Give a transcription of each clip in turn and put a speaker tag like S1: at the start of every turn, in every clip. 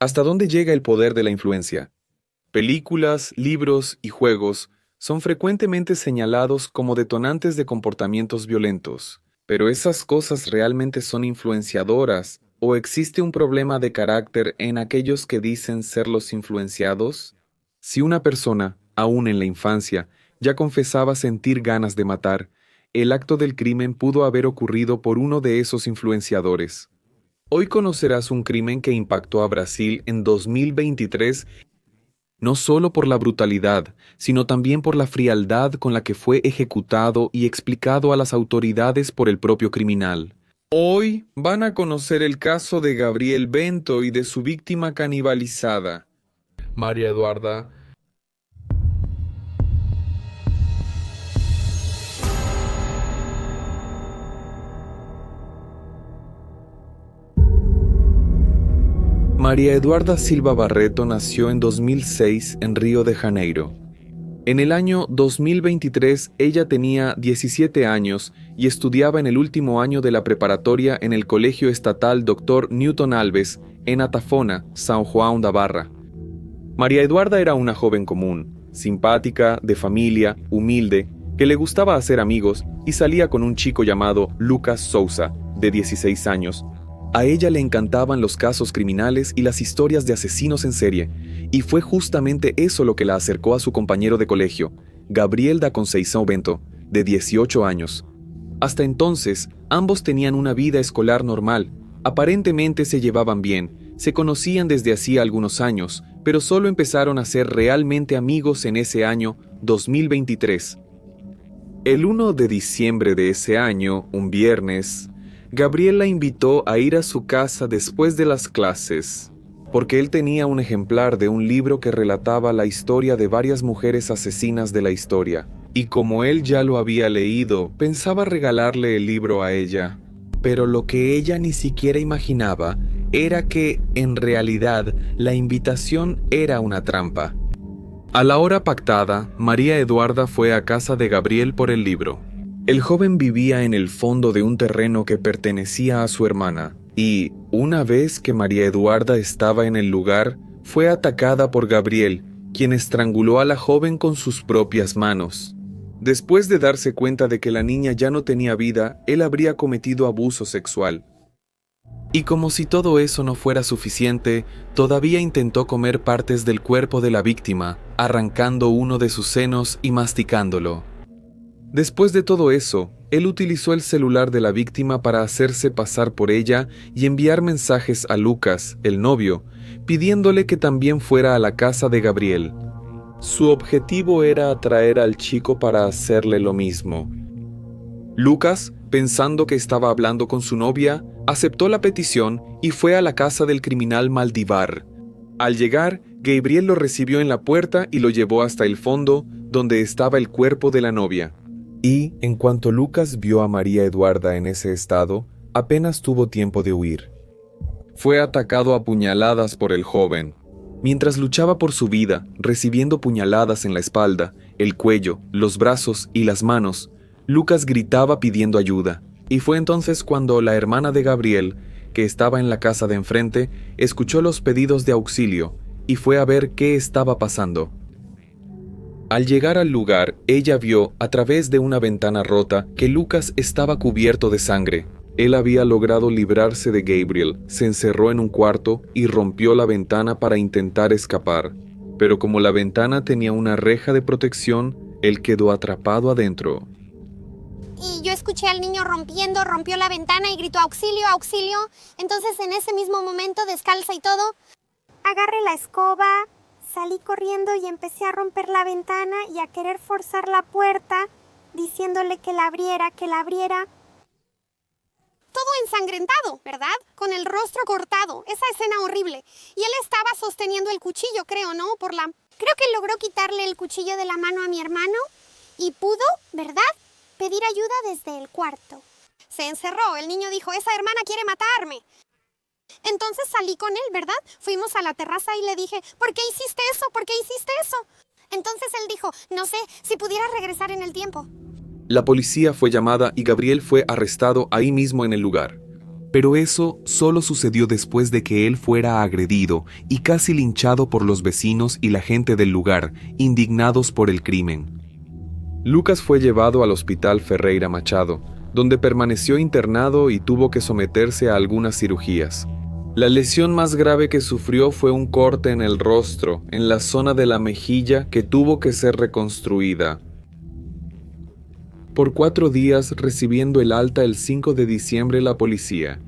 S1: ¿Hasta dónde llega el poder de la influencia? Películas, libros y juegos son frecuentemente señalados como detonantes de comportamientos violentos, pero ¿esas cosas realmente son influenciadoras o existe un problema de carácter en aquellos que dicen ser los influenciados? Si una persona, aún en la infancia, ya confesaba sentir ganas de matar, el acto del crimen pudo haber ocurrido por uno de esos influenciadores. Hoy conocerás un crimen que impactó a Brasil en 2023, no solo por la brutalidad, sino también por la frialdad con la que fue ejecutado y explicado a las autoridades por el propio criminal. Hoy van a conocer el caso de Gabriel Bento y de su víctima canibalizada, María Eduarda. María Eduarda Silva Barreto nació en 2006 en Río de Janeiro. En el año 2023 ella tenía 17 años y estudiaba en el último año de la preparatoria en el Colegio Estatal Dr. Newton Alves, en Atafona, São João da Barra. María Eduarda era una joven común, simpática, de familia, humilde, que le gustaba hacer amigos y salía con un chico llamado Lucas Souza, de 16 años. A ella le encantaban los casos criminales y las historias de asesinos en serie, y fue justamente eso lo que la acercó a su compañero de colegio, Gabriel da Conceição Bento, de 18 años. Hasta entonces, ambos tenían una vida escolar normal, aparentemente se llevaban bien, se conocían desde hacía algunos años, pero solo empezaron a ser realmente amigos en ese año 2023. El 1 de diciembre de ese año, un viernes, Gabriel la invitó a ir a su casa después de las clases, porque él tenía un ejemplar de un libro que relataba la historia de varias mujeres asesinas de la historia, y como él ya lo había leído, pensaba regalarle el libro a ella. Pero lo que ella ni siquiera imaginaba era que, en realidad, la invitación era una trampa. A la hora pactada, María Eduarda fue a casa de Gabriel por el libro. El joven vivía en el fondo de un terreno que pertenecía a su hermana, y, una vez que María Eduarda estaba en el lugar, fue atacada por Gabriel, quien estranguló a la joven con sus propias manos. Después de darse cuenta de que la niña ya no tenía vida, él habría cometido abuso sexual. Y como si todo eso no fuera suficiente, todavía intentó comer partes del cuerpo de la víctima, arrancando uno de sus senos y masticándolo. Después de todo eso, él utilizó el celular de la víctima para hacerse pasar por ella y enviar mensajes a Lucas, el novio, pidiéndole que también fuera a la casa de Gabriel. Su objetivo era atraer al chico para hacerle lo mismo. Lucas, pensando que estaba hablando con su novia, aceptó la petición y fue a la casa del criminal Maldivar. Al llegar, Gabriel lo recibió en la puerta y lo llevó hasta el fondo, donde estaba el cuerpo de la novia. Y, en cuanto Lucas vio a María Eduarda en ese estado, apenas tuvo tiempo de huir. Fue atacado a puñaladas por el joven. Mientras luchaba por su vida, recibiendo puñaladas en la espalda, el cuello, los brazos y las manos, Lucas gritaba pidiendo ayuda. Y fue entonces cuando la hermana de Gabriel, que estaba en la casa de enfrente, escuchó los pedidos de auxilio y fue a ver qué estaba pasando. Al llegar al lugar, ella vio, a través de una ventana rota, que Lucas estaba cubierto de sangre. Él había logrado librarse de Gabriel, se encerró en un cuarto y rompió la ventana para intentar escapar. Pero como la ventana tenía una reja de protección, él quedó atrapado adentro.
S2: Y yo escuché al niño rompió la ventana y gritó auxilio, auxilio. Entonces en ese mismo momento, descalza y todo, agarré la escoba, salí corriendo y empecé a romper la ventana y a querer forzar la puerta, diciéndole que la abriera. Todo ensangrentado, ¿verdad? Con el rostro cortado. Esa escena horrible. Y él estaba sosteniendo el cuchillo, creo, ¿no? Creo que logró quitarle el cuchillo de la mano a mi hermano y pudo, ¿verdad?, pedir ayuda desde el cuarto. Se encerró. El niño dijo, esa hermana quiere matarme. Entonces salí con él, ¿verdad? Fuimos a la terraza y le dije, ¿por qué hiciste eso? ¿Por qué hiciste eso? Entonces él dijo, no sé, si pudiera regresar en el tiempo.
S1: La policía fue llamada y Gabriel fue arrestado ahí mismo en el lugar. Pero eso solo sucedió después de que él fuera agredido y casi linchado por los vecinos y la gente del lugar, indignados por el crimen. Lucas fue llevado al Hospital Ferreira Machado, donde permaneció internado y tuvo que someterse a algunas cirugías. La lesión más grave que sufrió fue un corte en el rostro, en la zona de la mejilla, que tuvo que ser reconstruida. Por 4 días recibiendo el alta el 5 de diciembre la policía.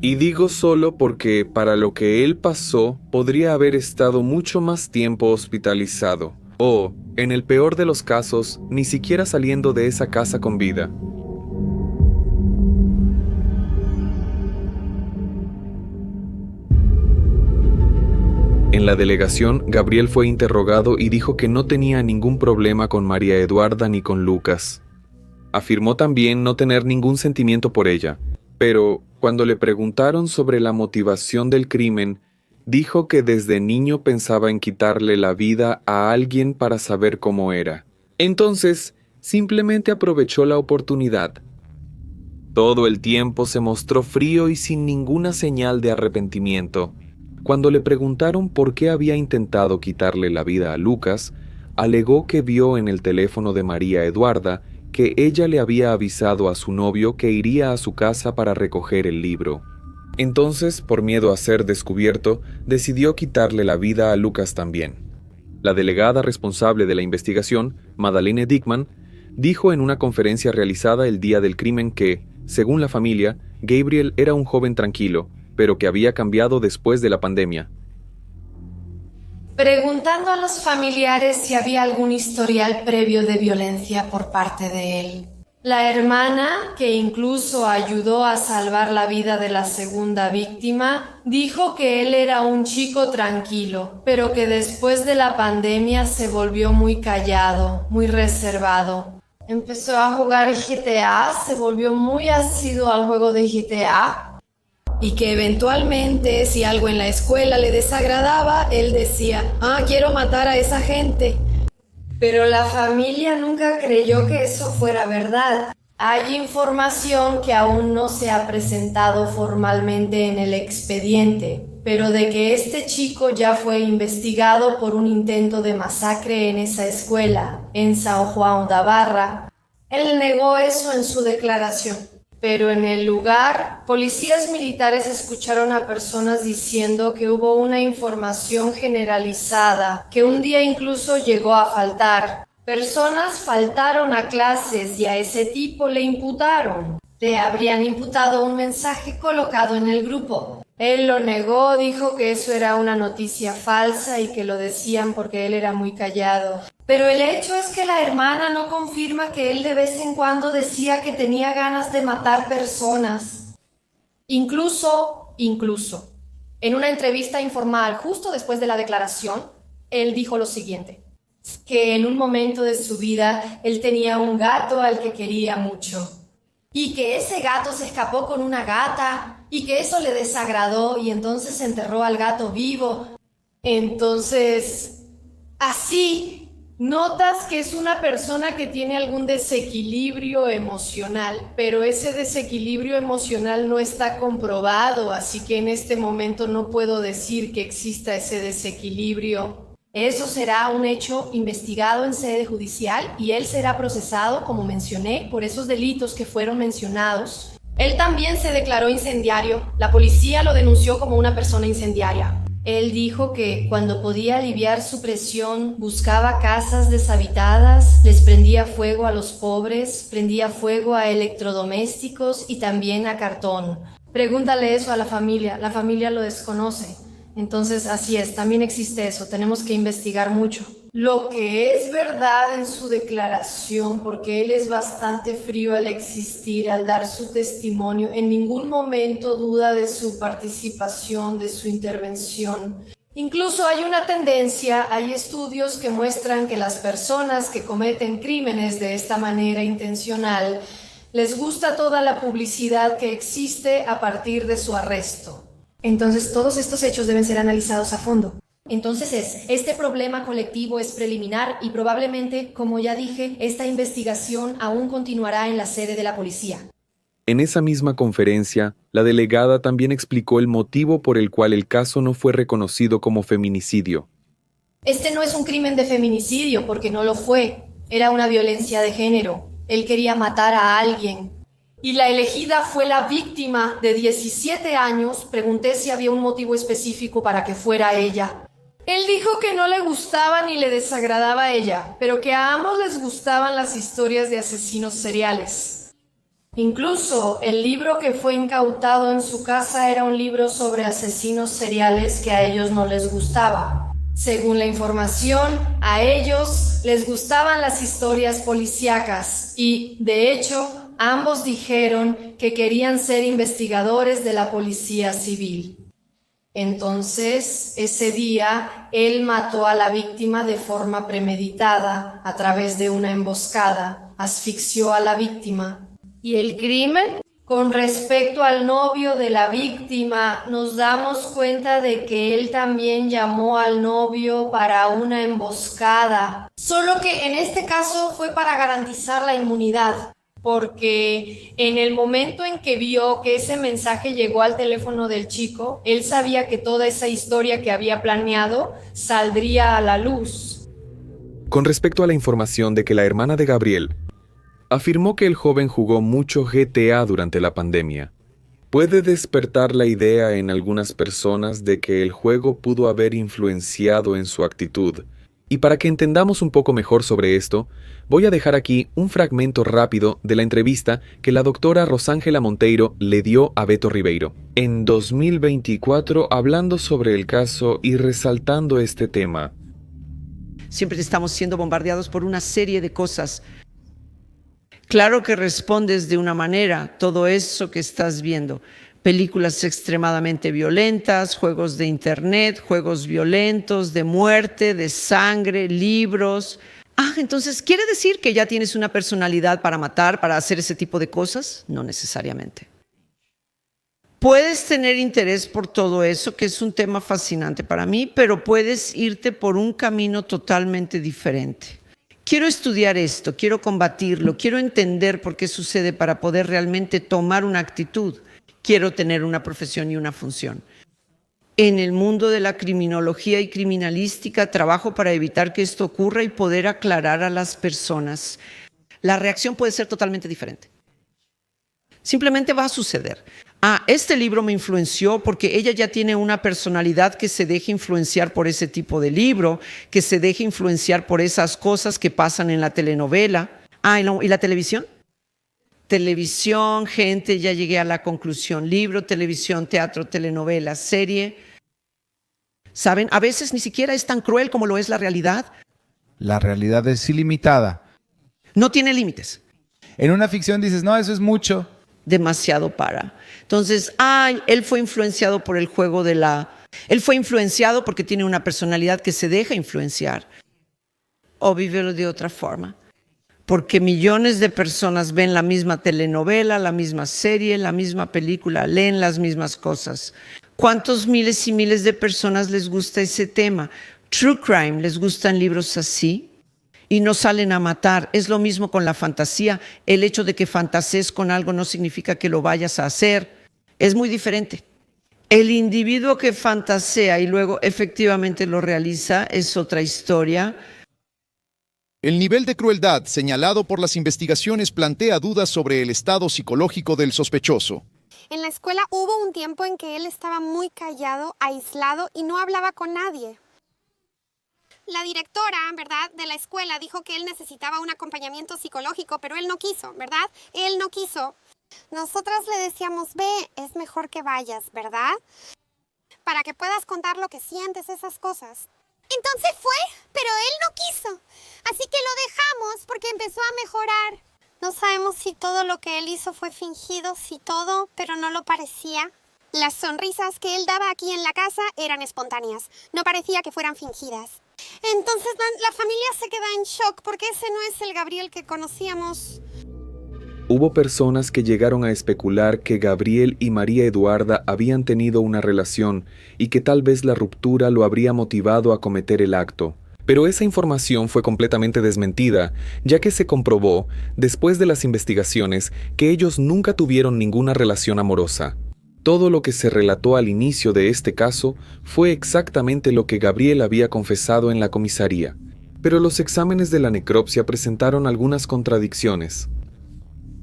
S1: Y digo solo porque para lo que él pasó podría haber estado mucho más tiempo hospitalizado, o, en el peor de los casos, ni siquiera saliendo de esa casa con vida. En la delegación, Gabriel fue interrogado y dijo que no tenía ningún problema con María Eduarda ni con Lucas. Afirmó también no tener ningún sentimiento por ella, pero cuando le preguntaron sobre la motivación del crimen, dijo que desde niño pensaba en quitarle la vida a alguien para saber cómo era. Entonces, simplemente aprovechó la oportunidad. Todo el tiempo se mostró frío y sin ninguna señal de arrepentimiento. Cuando le preguntaron por qué había intentado quitarle la vida a Lucas, alegó que vio en el teléfono de María Eduarda que ella le había avisado a su novio que iría a su casa para recoger el libro. Entonces, por miedo a ser descubierto, decidió quitarle la vida a Lucas también. La delegada responsable de la investigación, Madeleine Dickman, dijo en una conferencia realizada el día del crimen que, según la familia, Gabriel era un joven tranquilo, pero que había cambiado después de la pandemia.
S3: Preguntando a los familiares si había algún historial previo de violencia por parte de él. La hermana, que incluso ayudó a salvar la vida de la segunda víctima, dijo que él era un chico tranquilo, pero que después de la pandemia se volvió muy callado, muy reservado. Empezó a jugar GTA, se volvió muy asiduo al juego de GTA. Y que eventualmente, si algo en la escuela le desagradaba, él decía, quiero matar a esa gente. Pero la familia nunca creyó que eso fuera verdad. Hay información que aún no se ha presentado formalmente en el expediente, pero de que este chico ya fue investigado por un intento de masacre en esa escuela, en São João da Barra. Él negó eso en su declaración. Pero en el lugar, policías militares escucharon a personas diciendo que hubo una información generalizada, que un día incluso llegó a faltar. Personas faltaron a clases y a ese tipo le imputaron. Le habrían imputado un mensaje colocado en el grupo. Él lo negó, dijo que eso era una noticia falsa y que lo decían porque él era muy callado. Pero el hecho es que la hermana no confirma que él de vez en cuando decía que tenía ganas de matar personas. Incluso, en una entrevista informal justo después de la declaración, él dijo lo siguiente, que en un momento de su vida él tenía un gato al que quería mucho. Y que ese gato se escapó con una gata y que eso le desagradó y entonces enterró al gato vivo. Entonces, así notas que es una persona que tiene algún desequilibrio emocional, pero ese desequilibrio emocional no está comprobado, así que en este momento no puedo decir que exista ese desequilibrio. Eso será un hecho investigado en sede judicial y él será procesado, como mencioné, por esos delitos que fueron mencionados. Él también se declaró incendiario. La policía lo denunció como una persona incendiaria. Él dijo que cuando podía aliviar su presión, buscaba casas deshabitadas, les prendía fuego a los pobres, prendía fuego a electrodomésticos y también a cartón. Pregúntale eso a la familia lo desconoce. Entonces, así es, también existe eso, tenemos que investigar mucho. Lo que es verdad en su declaración, porque él es bastante frío al existir, al dar su testimonio, en ningún momento duda de su participación, de su intervención. Incluso hay una tendencia, hay estudios que muestran que las personas que cometen crímenes de esta manera intencional, les gusta toda la publicidad que existe a partir de su arresto. Entonces, todos estos hechos deben ser analizados a fondo. Entonces, este problema colectivo es preliminar y probablemente, como ya dije, esta investigación aún continuará en la sede de la policía.
S1: En esa misma conferencia, la delegada también explicó el motivo por el cual el caso no fue reconocido como feminicidio.
S3: Este no es un crimen de feminicidio porque no lo fue. Era una violencia de género. Él quería matar a alguien. Y la elegida fue la víctima de 17 años. Pregunté si había un motivo específico para que fuera ella. Él dijo que no le gustaba ni le desagradaba a ella, pero que a ambos les gustaban las historias de asesinos seriales. Incluso el libro que fue incautado en su casa era un libro sobre asesinos seriales que a ellos no les gustaba. Según la información, a ellos les gustaban las historias policíacas y, de hecho, ambos dijeron que querían ser investigadores de la policía civil. Entonces, ese día, él mató a la víctima de forma premeditada a través de una emboscada, asfixió a la víctima. ¿Y el crimen? Con respecto al novio de la víctima, nos damos cuenta de que él también llamó al novio para una emboscada. Solo que en este caso fue para garantizar la inmunidad, porque en el momento en que vio que ese mensaje llegó al teléfono del chico, él sabía que toda esa historia que había planeado saldría a la luz.
S1: Con respecto a la información de que la hermana de Gabriel afirmó que el joven jugó mucho GTA durante la pandemia, puede despertar la idea en algunas personas de que el juego pudo haber influenciado en su actitud. Y para que entendamos un poco mejor sobre esto, voy a dejar aquí un fragmento rápido de la entrevista que la doctora Rosángela Monteiro le dio a Beto Ribeiro en 2024, hablando sobre el caso y resaltando este tema.
S4: Siempre estamos siendo bombardeados por una serie de cosas. Claro que respondes de una manera todo eso que estás viendo. Películas extremadamente violentas, juegos de internet, juegos violentos, de muerte, de sangre, libros. Entonces, ¿quiere decir que ya tienes una personalidad para matar, para hacer ese tipo de cosas? No necesariamente. Puedes tener interés por todo eso, que es un tema fascinante para mí, pero puedes irte por un camino totalmente diferente. Quiero estudiar esto, quiero combatirlo, quiero entender por qué sucede para poder realmente tomar una actitud. Quiero tener una profesión y una función. En el mundo de la criminología y criminalística trabajo para evitar que esto ocurra y poder aclarar a las personas. La reacción puede ser totalmente diferente. Simplemente va a suceder. Este libro me influenció porque ella ya tiene una personalidad que se deja influenciar por ese tipo de libro, que se deja influenciar por esas cosas que pasan en la telenovela. ¿Y la televisión? Televisión, gente, ya llegué a la conclusión. Libro, televisión, teatro, telenovela, serie. ¿Saben? A veces ni siquiera es tan cruel como lo es la realidad.
S5: La realidad es ilimitada.
S4: No tiene límites.
S5: En una ficción dices, no, eso es mucho.
S4: Demasiado para. Entonces, él fue influenciado por el juego de la... Él fue influenciado porque tiene una personalidad que se deja influenciar. O vívelo de otra forma. Porque millones de personas ven la misma telenovela, la misma serie, la misma película, leen las mismas cosas. ¿Cuántos miles y miles de personas les gusta ese tema? True crime, ¿les gustan libros así? Y no salen a matar. Es lo mismo con la fantasía. El hecho de que fantasees con algo no significa que lo vayas a hacer. Es muy diferente. El individuo que fantasea y luego efectivamente lo realiza es otra historia.
S6: El nivel de crueldad señalado por las investigaciones plantea dudas sobre el estado psicológico del sospechoso.
S2: En la escuela hubo un tiempo en que él estaba muy callado, aislado y no hablaba con nadie. La directora, ¿verdad?, de la escuela dijo que él necesitaba un acompañamiento psicológico, pero él no quiso, ¿verdad? Él no quiso. Nosotras le decíamos, ve, es mejor que vayas, ¿verdad? Para que puedas contar lo que sientes, esas cosas. Entonces fue, pero él no quiso. Así que lo dejamos porque empezó a mejorar. No sabemos si todo lo que él hizo fue fingido, si todo, pero no lo parecía. Las sonrisas que él daba aquí en la casa eran espontáneas. No parecía que fueran fingidas. Entonces la familia se queda en shock porque ese no es el Gabriel que conocíamos.
S1: Hubo personas que llegaron a especular que Gabriel y María Eduarda habían tenido una relación y que tal vez la ruptura lo habría motivado a cometer el acto. Pero esa información fue completamente desmentida, ya que se comprobó, después de las investigaciones, que ellos nunca tuvieron ninguna relación amorosa. Todo lo que se relató al inicio de este caso fue exactamente lo que Gabriel había confesado en la comisaría, pero los exámenes de la necropsia presentaron algunas contradicciones.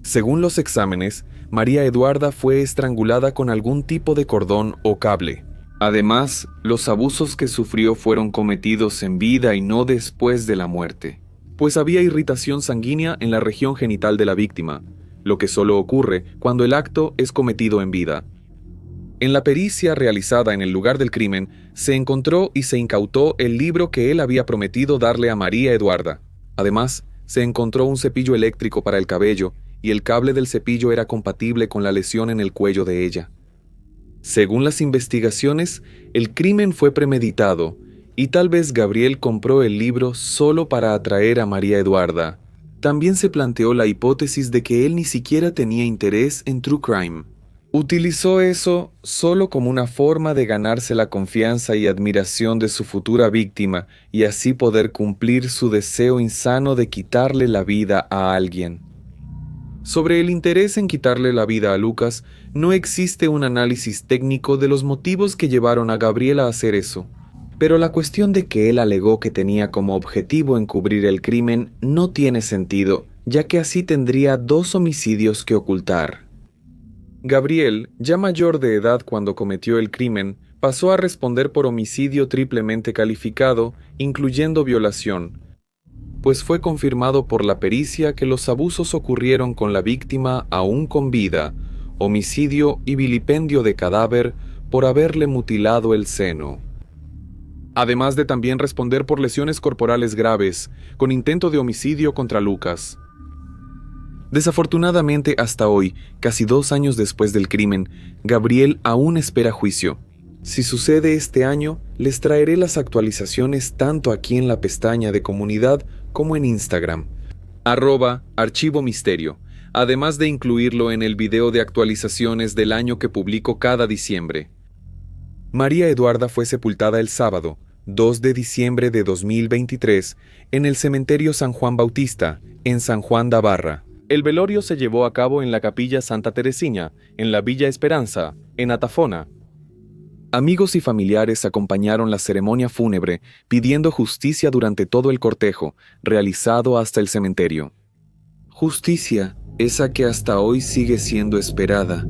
S1: Según los exámenes, María Eduarda fue estrangulada con algún tipo de cordón o cable. Además, los abusos que sufrió fueron cometidos en vida y no después de la muerte, pues había irritación sanguínea en la región genital de la víctima, lo que solo ocurre cuando el acto es cometido en vida. En la pericia realizada en el lugar del crimen, se encontró y se incautó el libro que él había prometido darle a María Eduarda. Además, se encontró un cepillo eléctrico para el cabello y el cable del cepillo era compatible con la lesión en el cuello de ella. Según las investigaciones, el crimen fue premeditado y tal vez Gabriel compró el libro solo para atraer a María Eduarda. También se planteó la hipótesis de que él ni siquiera tenía interés en true crime. Utilizó eso solo como una forma de ganarse la confianza y admiración de su futura víctima y así poder cumplir su deseo insano de quitarle la vida a alguien. Sobre el interés en quitarle la vida a Lucas, no existe un análisis técnico de los motivos que llevaron a Gabriel a hacer eso. Pero la cuestión de que él alegó que tenía como objetivo encubrir el crimen no tiene sentido, ya que así tendría 2 homicidios que ocultar. Gabriel, ya mayor de edad cuando cometió el crimen, pasó a responder por homicidio triplemente calificado, incluyendo violación, pues fue confirmado por la pericia que los abusos ocurrieron con la víctima aún con vida, homicidio y vilipendio de cadáver por haberle mutilado el seno. Además de también responder por lesiones corporales graves, con intento de homicidio contra Lucas. Desafortunadamente, hasta hoy, casi 2 años después del crimen, Gabriel aún espera juicio. Si sucede este año, les traeré las actualizaciones tanto aquí en la pestaña de comunidad como en Instagram, @Archivo Misterio, además de incluirlo en el video de actualizaciones del año que publico cada diciembre. María Eduarda fue sepultada el sábado, 2 de diciembre de 2023, en el cementerio San Juan Bautista, en San Juan da Barra. El velorio se llevó a cabo en la Capilla Santa Teresina, en la Villa Esperanza, en Atafona. Amigos y familiares acompañaron la ceremonia fúnebre pidiendo justicia durante todo el cortejo, realizado hasta el cementerio. Justicia, esa que hasta hoy sigue siendo esperada